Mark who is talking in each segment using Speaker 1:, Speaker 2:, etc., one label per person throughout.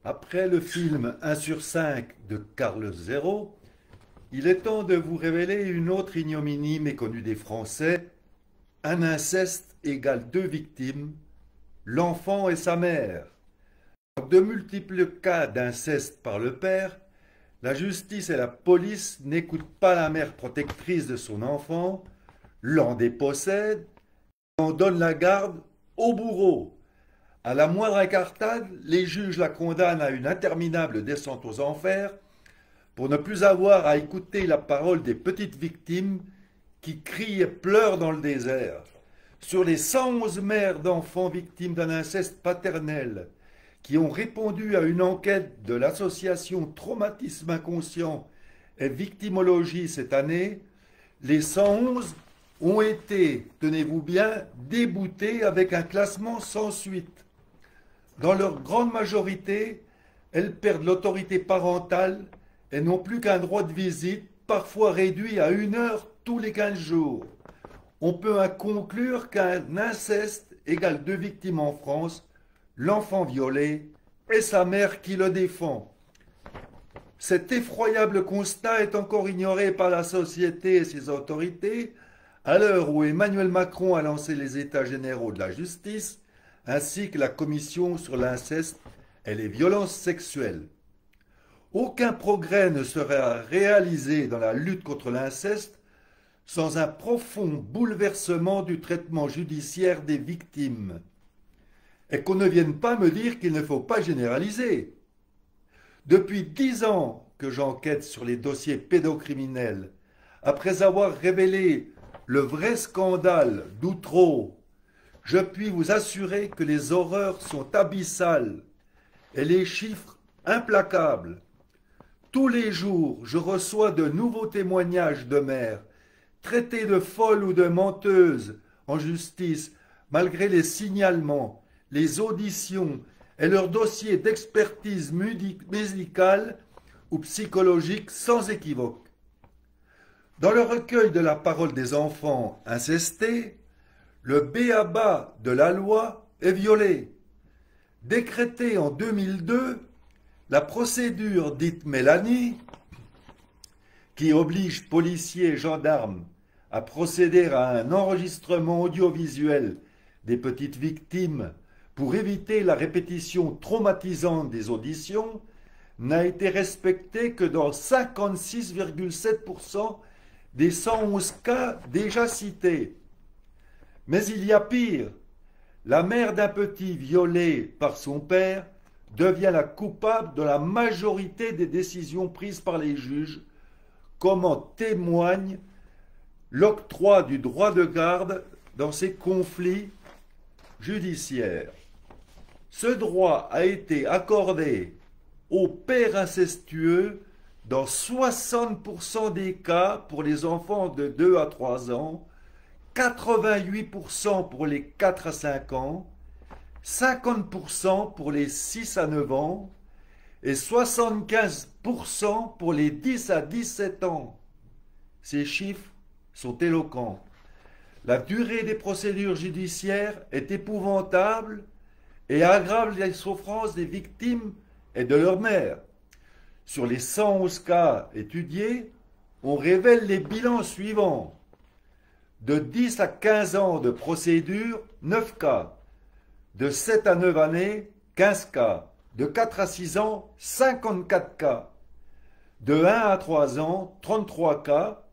Speaker 1: Après le film 1 sur 5 de Carl Zéro, il est temps de vous révéler une autre ignominie méconnue des Français. Un inceste égale deux victimes, l'enfant et sa mère. Dans de multiples cas d'inceste par le père, la justice et la police n'écoutent pas la mère protectrice de son enfant, l'en dépossèdent et en donnent la garde au bourreau. À la moindre incartade, les juges la condamnent à une interminable descente aux enfers pour ne plus avoir à écouter la parole des petites victimes qui crient et pleurent dans le désert. Sur les 111 mères d'enfants victimes d'un inceste paternel qui ont répondu à une enquête de l'association Traumatisme Inconscient et Victimologie cette année, les 111 ont été, tenez-vous bien, déboutées avec un classement sans suite. Dans leur grande majorité, elles perdent l'autorité parentale et n'ont plus qu'un droit de visite, parfois réduit à 1 heure tous les 15 jours. On peut en conclure qu'un inceste égale deux victimes en France, l'enfant violé et sa mère qui le défend. Cet effroyable constat est encore ignoré par la société et ses autorités, à l'heure où Emmanuel Macron a lancé les États généraux de la justice, ainsi que la commission sur l'inceste et les violences sexuelles. Aucun progrès ne sera réalisé dans la lutte contre l'inceste sans un profond bouleversement du traitement judiciaire des victimes. Et qu'on ne vienne pas me dire qu'il ne faut pas généraliser. Depuis 10 ans que j'enquête sur les dossiers pédocriminels, après avoir révélé le vrai scandale d'Outreau, je puis vous assurer que les horreurs sont abyssales et les chiffres implacables. Tous les jours, je reçois de nouveaux témoignages de mères traitées de folles ou de menteuses en justice, malgré les signalements, les auditions et leurs dossiers d'expertise médicale ou psychologique sans équivoque. Dans le recueil de la parole des enfants incestés, le b.a.-ba de la loi est violé. Décrétée en 2002, la procédure dite Mélanie, qui oblige policiers et gendarmes à procéder à un enregistrement audiovisuel des petites victimes pour éviter la répétition traumatisante des auditions, n'a été respectée que dans 56,7% des 111 cas déjà cités. Mais il y a pire. La mère d'un petit violé par son père devient la coupable de la majorité des décisions prises par les juges, comme en témoigne l'octroi du droit de garde dans ces conflits judiciaires. Ce droit a été accordé aux pères incestueux dans 60% des cas pour les enfants de 2 à 3 ans, 88% pour les 4 à 5 ans, 50% pour les 6 à 9 ans et 75% pour les 10 à 17 ans. Ces chiffres sont éloquents. La durée des procédures judiciaires est épouvantable et aggrave les souffrances des victimes et de leurs mères. Sur les 111 cas étudiés, on révèle les bilans suivants. De 10 à 15 ans de procédure, 9 cas. De 7 à 9 années, 15 cas. De 4 à 6 ans, 54 cas. De 1 à 3 ans, 33 cas,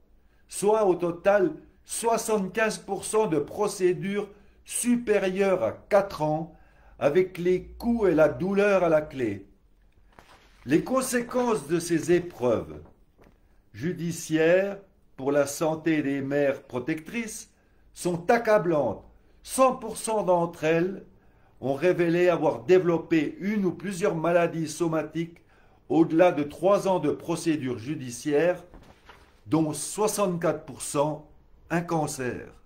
Speaker 1: soit au total 75% de procédures supérieures à 4 ans, avec les coûts et la douleur à la clé. Les conséquences de ces épreuves judiciaires pour la santé des mères protectrices sont accablantes. 100% d'entre elles ont révélé avoir développé une ou plusieurs maladies somatiques au-delà de 3 ans de procédure judiciaire, dont 64% un cancer.